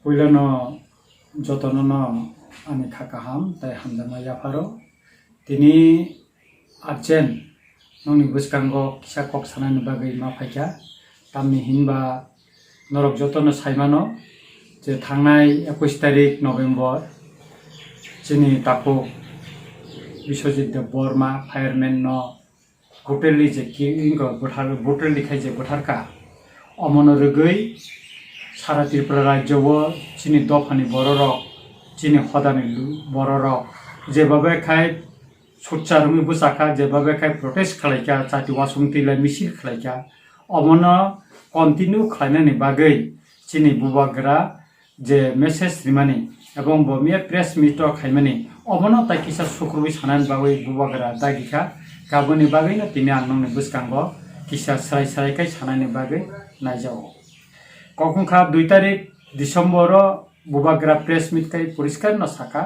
Puilano jotono ani kakaham tai hamdama yaparo tini arjen noni buskango kisa kok sanani bagai maphaika tamni hinba norok jotono saimano je thangnai 21 tarik November chini tapo Biswajit Borma fireman no hotelli je kingo botelli khai je botarka omono rugui সারা ত্রিপুরা রাজ্যও চিনি দফানি বড়রক চিনি হদানি বড়রক যেভাবে খাই সোচ্চারমি বুসাকা যেভাবে খাই protest খালাইকা চাটি ওয়াসুংতিলা মিছিল খালাইকা অমন continue খালাইনানি বাগৈ চিনি বুবাগ্রা যে মেসেজ রিমানি এবং বমিয়া প্রেস মিট খাইমানি অমন তাই কিসা সুক্রবি সানান বাগৈ বুবাগ্রা দাগিখা গাবনি বাগৈ না তিনি আনননি বুসকাঙ্গ কিসা সারাই সারাইকাই সানানি বাগৈ নাইজাও কখন খা 2 তারিখ ডিসেম্বর বুবাগ্রা প্রেস মিট কাই পরিষ্কার ন সাকা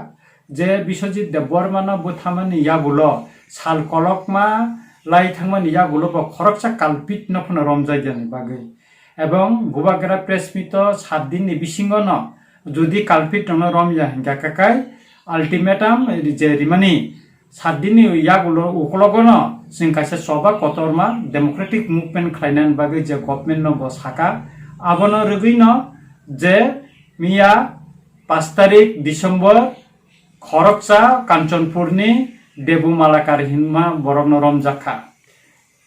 যে বিশ্বজিৎ দেববর্মা বুথামানি ইয়াগুলো সাল কলকমা লাই থাংমানি ইয়াগুলো ব খরকসা কালপিত নফন রমজাই জানি বাগৈ এবং বুবাগ্রা প্রেস মিট 7 দিন বিসিঙ্গ ন যদি কালপিত ন রমজা হিংকা কাকাই আলটিমেটাম যে রিমানি 7 দিন ইয়াগুলো উকলগন সিং কাইসা সবা কতরমা ডেমোক্রেটিক মুভমেন্ট খাইনান বাগৈ যে গভর্নমেন্ট ন ব সাকা আবনো রবিন যে মিয়া 5 তারিখ ডিসেম্বর খরকসা কাঞ্চনপুরনি দেবুমালাকার হিনমা বরং রমজাখা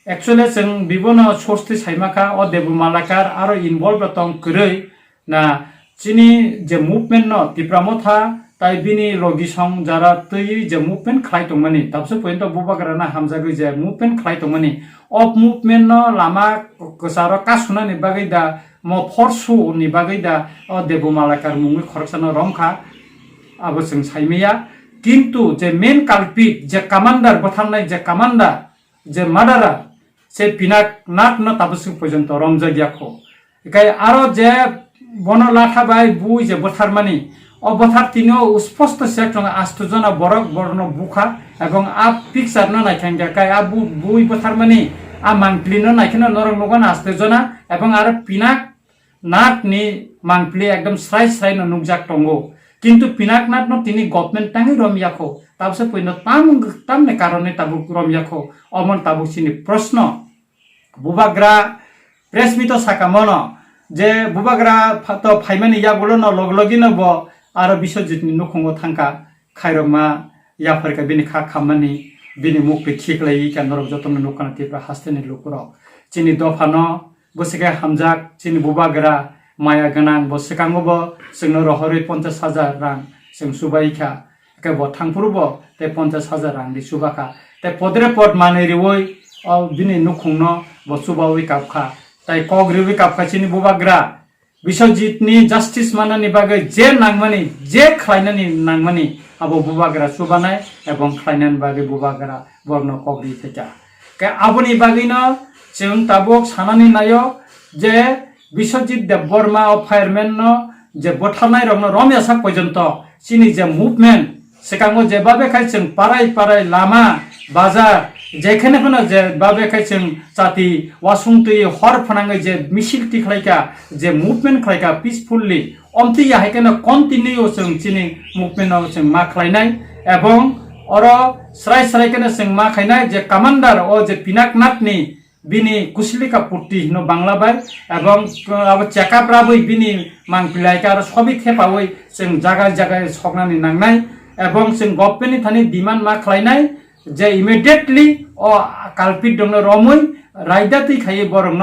একচুয়ালি जों বিভিন্ন সোর্সটি সাইমাখা ও দেবুমালাকার আরো ইনভলভ তং কरै না চিনি যে মুভমেন্ট ন ত্রিপ্রামথা তাই বিনি লগিসং যারা তৈ যে মুভমেন্ট খাইতংমানি তাবসো পয়েন্ট বুবাগ্রা না হামজাগৈ যে মুভমেন্ট খাইতংমানি অফ মুভমেন্ট ন লামা কসার কাসুনানি বাগৈ দা mo forsu ni bagai da o debumalakar mungwi khorksana romkha abo जों saimiya kintu je main culprit je commander bothanai je commander je murderer se pinak nat no tabsing porjonto romjagiakho ekai aro je bono latha bai bui je botharmani o bothar tinio usposto sektong astujona borok borno bukha ebong a picture no naikanga kai a bui botharmani a mangplino naikena norong nogan astujona ebong aro pinak nut নি মাংপ্লি একদম স্রাই স্রাই নুকজাক টঙ্গো কিন্তু Pinak nut ন তিনি government টাঙ্গি রমিয়াখো তাবসে point তামনে কারণে তাবু রমিয়াখো অমন তাবু চিনি প্রশ্ন বুবাগ্রা প্রেস মিট সাকামন যে বুবাগ্রা তো ফাইমানি ইয়াগুলো ন লগলগি নব আর বিশ্বজিৎনি নুখঙ্গো থাঙ্কা খাইরমা ইয়াফারকা বিনি খা খামানি বিনি মুখে খিকলাই কেন্দ্র যতন নুকানা তিপ্রা হাস্তেনি লুকুর চিনি দফানো বসিকে হামজাক চিনি বুবাগ্রা মায়া গানাং বসিকাঙ্গব जोंनो रहरै 50,000 রাং जों सुबाइखा के ब थांफुरब ते 50,000 रां दि सुबाखा ते पदरे पद माने रिवै अ बिनि नुखुंनो ब सुबावै कापखा ताइ कग्रिवै कापखा चिनि बुबाग्रा बिश्वजितनि जस्टिस मानानि बागै जे नांमानि जे खलायनानि नांमानि आबो बुबाग्रा सुबानाय एवं खलायनानि बागै बुबाग्रा बर्न कग्रि थेका के आबोनि बागैनो जों ताबक सानानि नायो जे বিশ্বজিৎ দেববর্মা ও ফায়ারম্যান যে বঠানাই রং রমেশা পর্যন্ত চিনি যে মুভমেন্ট সেখানে যেভাবে খাইছেন পাড়াই পাড়াই লামা বাজার যেখানে কোনো যেভাবে খাইছেন জাতি ওয়াসুংতি হর ফনাঙ্গে যে মিছিলটি খাইকা যে মুভমেন্ট খাইকা পিসফুললি অন্তি হাইকেন কন্টিনিউ जों চিনি মুভমেন্ট जों মা খাইনাই এবং অর স্রাই স্রাইকেন जों মা খাইনাই যে কমান্ডার ও যে পিনাকনাথনি বিনি কুশলিকা পুটি নো বাংলা বাই এবং আবার চেকআপ রাবই বিনি মাংপিলাইকা আর সবই খেপাওই जों জায়গায় জায়গায় সকনানি নাংনাই এবং जों গভর্নমেন্টনি থানি ডিমান্ড মা খাইনাই যে ইমিডিয়েটলি ও কালপিট দङ রমই রাইদাতি খাই বরং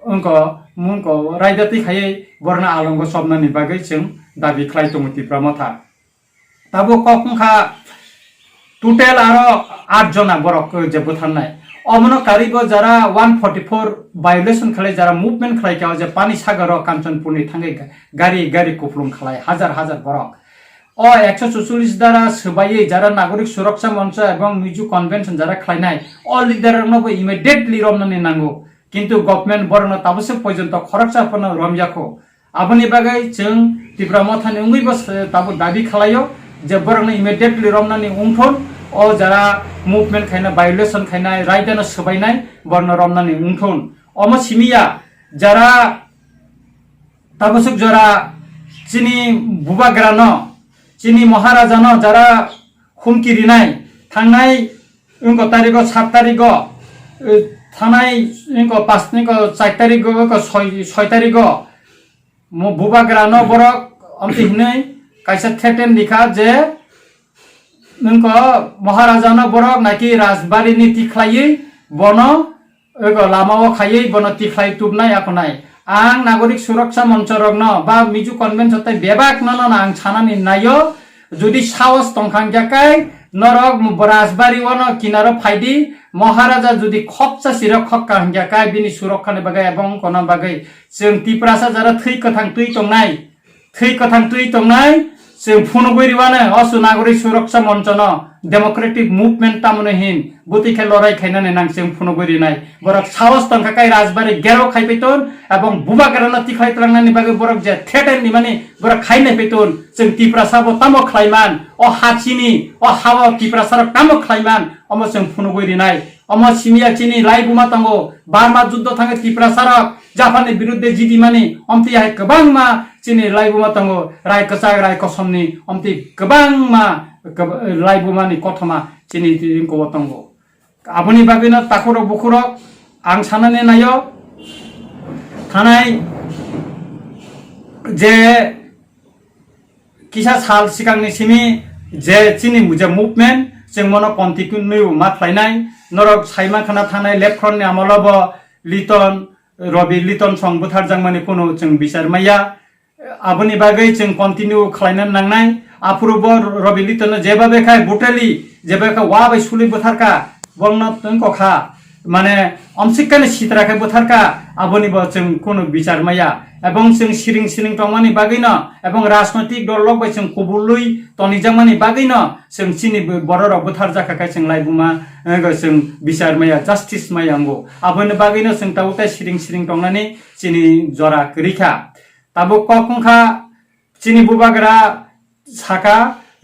অঙ্ক মুঙ্ক রাইদাতি খাই বরনা আলঙ্গ सबनानि बागै जों দাবি খাইতমতি প্রমথা তাবো কখনখা টোটাল আরো 8 জনা বরক যে বুথানাই অমন কারিব যারা 144 ভায়োলেশন খালাই যারা মুভমেন্ট খালাই কে যে পানি সাগর কাঞ্চনপুরনি থাঙ্গে গাড়ি গাড়ি কুফলুম খালাই হাজার হাজার বরক ও 144 দ্বারা সবাই যারা নাগরিক সুরক্ষা মঞ্চ এবং মিজু কনভেনশন যারা খাইনাই অল লিডার নব ইমিডিয়েটলি রমনানি নাঙ্গো কিন্তু গভর্নমেন্ট বরন তাবসে পর্যন্ত খরচা পন রমজাখো আবনি বাগাই जों ত্রিপুরামথানি উঙ্গি বস তাবো দাবি খালাयो যে বরন ইমিডিয়েটলি রমনানি উমফন ও যারা মুভমেন্ট খাইনা ভায়োলেশন খাইনাই রাইদানো সবাইনাই বর্ণ রমনানি উমফন অম সিমিয়া যারা তাবসক যারা চিনি বুবাগ্রানো চিনি মহারাজানো যারা হুমকি রিনাই थांनाय 7 तारिख थानाय 4 तारिख 6 तारिख बुबाग्रानो बरक अमति हिनै काइसा थेटेन लिखा जे नोंको महाराजानो बरक नाकि राजबारिनि तिख्लायै बनो लामाओ खायै बनो तिख्लाय तुबनाय आखनाय आं नागरिक सुरक्षा मंच रगनो बा मिजु कन्भेन्सन तै बेबाक नन आं छानानि नायो जुदि साहस तंखांजाकाय नरक राजबारी वन किनारो फाइदी महाराजा जुदि खपसा सिर खक्का हंजाकाय बिनि सुरक्षानि बागै एबं कोना बागै जों तिप्रासा जरा थै कथां तुइ तंनाय जों फुनगुरिवानो असु नागरिक सुरक्षा मंच न डेमोक्रेटिक मुभमेंट तामने हिन बुतिखे लड़ाई खाइनानै नां जों फुनगुरिनाय बरक साहस तंखाकाय राजबारी गेराव खाइफैतोन एबं बुबाग्रानो तिख्लाय तलांनानि बागै बरक जे थेटेननि माने बरक खाइनाय फैतोन जों तिप्रासाबो तामो खाइमान अ हाचिनि अ हावा तिप्रासार तामो खाइमान अम जों फुनगुरिनाय अम सिमिया चिनि लाइबुमा तंगो बारमा युद्ध थाङो तिप्रासार जापाननि बिरुद्धे जिदिमानि अमति हाय गोबांमा चिनि लाइबुमा तंगो राय कसाग राय कसमनि अमति गोबांमा लाइबुमानि कथमा चिनि तिंको तंगो आबुनि बागैनो ताखुरो बुखुरो आं साननानै नायो थानाय जे किसा साल सिगांनि सिमी जे चिनि मुजे मुभमेन्ट जों मनो कन्टिन्यू माख्लायनाय नरक साइमा खाना थानाय लेफ्टफ्रन्टनि आमलाबो लिटन रबि लिटन सं बुथारजांमानि कोनो जों बिचारमाया आबुनि बागै जों कन्टिन्यू खालायनानै नांनाय आफुरबो रबि लिटन जेबाबेखाय बुटेलि जेबाबेखाय वाबाय सुलि बुथारका बंना तंखा माने अमसिकानि सितराखै बुथारका आबुनिबो जों कोनो बिचारमाया एबं जों सिरिं टंमानि बागैनो एबं राजनैतिक दलक बाय जों कबुलुइ तनिजांमानि बागैनो जों चिनि बरर बुथार जाखाखाय जों लाइबुमा जों बिचारमाया जस्टिस मायांगो आबुनि बागैनो जों ताउताय सिरिं टंनानि चिनि जरा रिखा ताबो कखंखा चिनि बुबाग्रा साका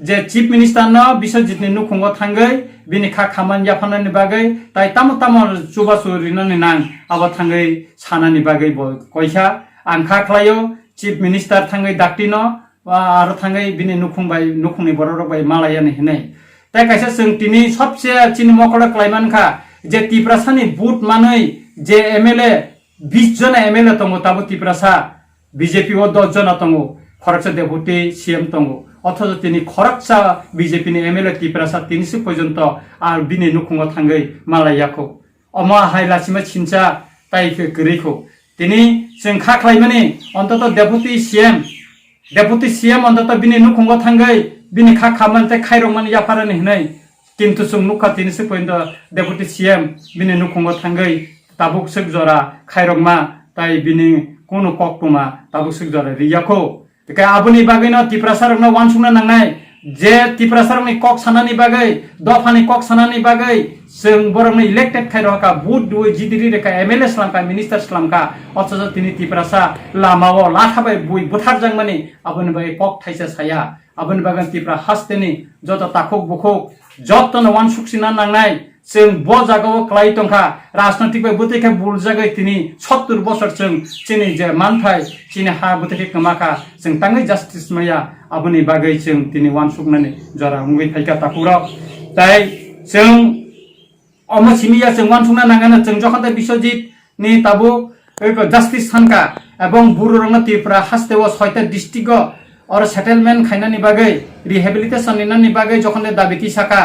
जे चीफ मिनिस्टार न बिश्वजितनि नुखुंगो थांगै बिनि खामानि जाफानायनि बागै ताइ तामो चुबासु रिनानि नां आबा थांगै सानानि बागै कयसा आं खाख्लायो चीफ मिनिस्टार थांगै दाक्टिनो आरो थांगै बिनि नुखुंनि बररबाय मालायानि हिनै ताइ काइसा जों तिनि सबसे चिनि मकड़ा क्लाइमानखा जे तिप्रासानि बुट मानै जे एमएलए 20 जना एमएलए तंगो ताबो तिप्रासा बीजेपी ओ 10 जना तंगो खरकसा डेपुटी सीएम तंगो अथच तिनी खरकसा बीजेपी नि एमएलए तिप्रासा तिनिसु पर्यन्त आर बिनि नुखुंगो थांगै मालायाखौ अमा हाइलासिमा छिनसा ताइखो गरैखौ तिनी जों खाख्लायमानि अन्तत डेपुटी सीएम अन्तत बिनि नुखुंगो थांगै बिनि खामानते खाइरंमानि याफारानि हिनै किन्तु जों नुखा तिनिसु पर्यन्त डेपुटी सीएम बिनि नुखुंगो थांगै ताबुक सक जरा खाइरंमा ताइ बिनि कोनो कक्टुमा ताबुक सक जरा रियाखौ बेखाय आबुनि बागैनो तिप्रासारनो वानसुंना नांनाय जे तिप्रासारनि कक सानानि बागै दफानि कक सानानि बागै जों बरंनो इलेक्टेड खाइरहका बुट दुइ जिदिरि रेखा एमएलए स्लामका मिनिस्टार स्लामका अथच तिनि तिप्रासा लामाओ लाथाबाय बुइ बुथारजांमानि आबुनि बागै कक थाइसा साया आबुनि बागै तिप्रा हास्तेनि जत ताखुक बुखुक जतनो वानसुक्सिना नांनाय जों ब जागाव क्लाइ तंखा राजनैतिक बाय बुतेखे बुल जागै तिनि 70 बছर जों चिनि जे मानथाय चिनि हा बुतेखे कमाखा जों तांगै जस्टिस माया आबुनि बागै जों तिनि वानसुकनानै जरा उंगै फाइका ताकुरा ताइ जों अमसिमिया जों वानसुकना नांगानो जों जखनता बिश्वजित नि ताबु जस्टिस सानका एवं बुरुरंना तिप्रा हास्तेव 6टा डिस्ट्रिक्ट और सेटलमेंट खाइनानि बागै रिहेबिलिटेशन निनानि बागै जखनता दाबिति साका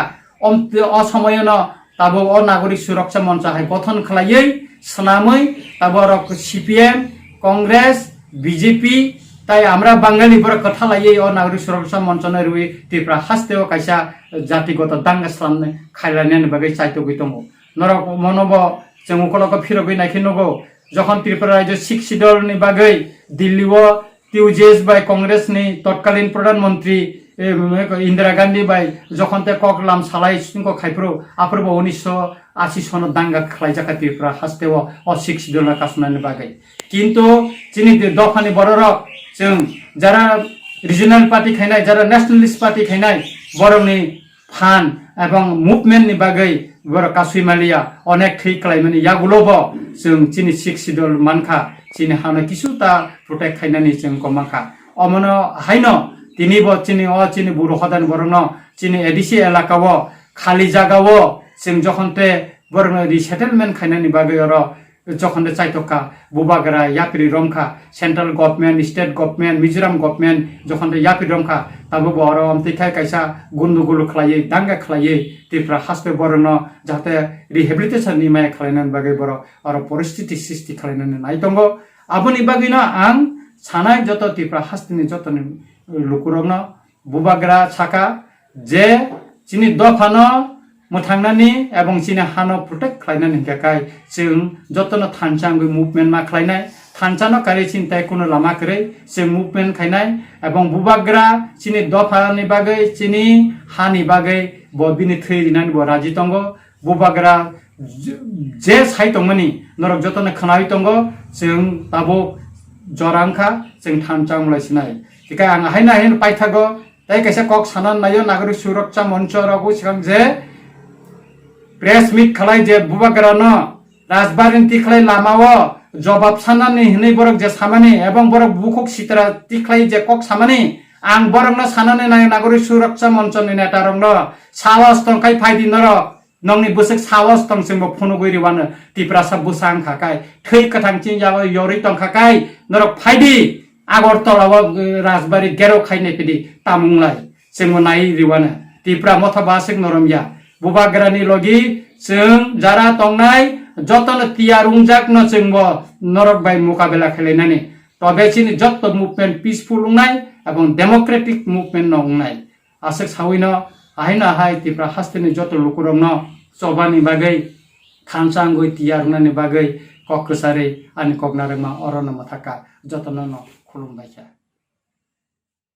असमयनो ताबो अ नागरिक सुरक्षा मंच हाय गठन खालायै सनामै ताबो सीपीएम कांग्रेस बीजेपी ताई आमरा बांगाली बर कथा लायै अ नागरिक सुरक्षा मंच न रुइ तिप्रा हास्तेव काइसा जातिगत दांगा स्लामने खाइलायनानि बागै चाइतो गैतंगो नरक मनब जों उखलक फिरगै नायखिनगो जखन त्रिपुरा राज्य शिक्षित दलनि बागै दिल्लीओ टिउजेस बाय कांग्रेस नि तत्कालीन प्रधानमंत्री इंदिरा गांधी बाय जखनते ककलाम सालाय सिंको खाइफ्रो आफरबो 1980 सन दांगा खालायजाका त्रिपुरा हास्तेव अ शिक्षित दल कासनानि बागै किन्तु चिनि दफानि बररक जों जरा रिजनल पार्टी खाइनाय जरा नेशनलिस्ट पार्टी खाइनाय बरंनि फान एवं मुभमेंट नि बागै बर कासुइमालिया अनेक थै खालायमानि यागुलोबो जों चिनि शिक्षित दल मानखा चिनि हाना किसुता प्रोटेक्ट खाइनानि जों कमाखा অমনো হাইনো তিনি ব চিনি বুড়ো হদান বরং চিনি এডিসি এলাকাও খালি জায়গাও जों जखनते बरं रिसेटलमेन्ट खायनायनि बागै जखनते चाइतका बुबागरा यापिरि रमखा central government state government Mizoram government जखनते यापिरि रमखा ताबो बर अमतिखाय कायसा गुन्दुगुलु खलायै दांगा खलायै तिफ्रा हासपे बरं जाहाथे रिहेबिलिटेशन नि माय खलायनायनि बागै बर परिस्थिति सृष्टि खलायनानै नाय दंगो आबोनि बागैनो आं सानाय जत तिफ्रा हासतिनि जतनि लुकुरंनो बुबागरा साका जे चिनि दफानो मोथांनानि एबं चिनि हानो प्रोटेक्ट खालायनानै थाखाय जों जतन थानचांगै मुभमेन्ट मा खालायनाय थानचानो कारि चिन्ताय कुनो लामा करै जों मुभमेन्ट खायनाय एबं बुबाग्रा चिनि दफानि बागै चिनि हानि बागै बबिनि थैरिनानै ब राजि दंगो बुबाग्रा जे साइतंमनि नरक जतन खनाय दंगो जों ताबो जरांखा जों थानचां लायसिनाय तिका आं हायना हायन पाइथागो ताइ कैसा कक सानान नायो नागरिक सुरक्षा मंच रगु सिगां जे प्रेस मीट खालाय जे बुबाग्रा न राजबारिन तिखलाय लामाओ जवाब सानानै हनै बरक जे सामानि एबं बरक बुखक सितरा तिखलाय जे कक सामानि आं बरक न सानानै नाय नागरिक सुरक्षा मंचनि नेतारं न साहस तंखाय फायदि नर नंनि बुसक साहस तं जोंबो फनो गइरिवानो तिप्रासा बुसां खाकाय थै कथांचिं जाबो यरि तंखाकाय नरक फायदि आगरतलाव राजबारि गेरो खायनाय पिदि तामुंलाय जोंबो नाय रिवानो तिप्रा मथा बासिक नरमया बुबाग्रानि लगी जों जारा तंनाय जतन तियारुंजाक न जोंबो नरक बाय मुकाबला खालायनानै तबेसिनि जत मुभमेन्ट पिसफुल उंनाय एबं डेमोक्रेटिक मुभमेन्ट न उंनाय आसक सावैनो आहायना हाय तिफ्रा हास्तिनि जत लुकुरंनो चबानि बागै थानचांगै तियारुंनानि बागै कक्कसारि आनि कगनारंमा अरन मथाका जतन न खुलुमबायसा।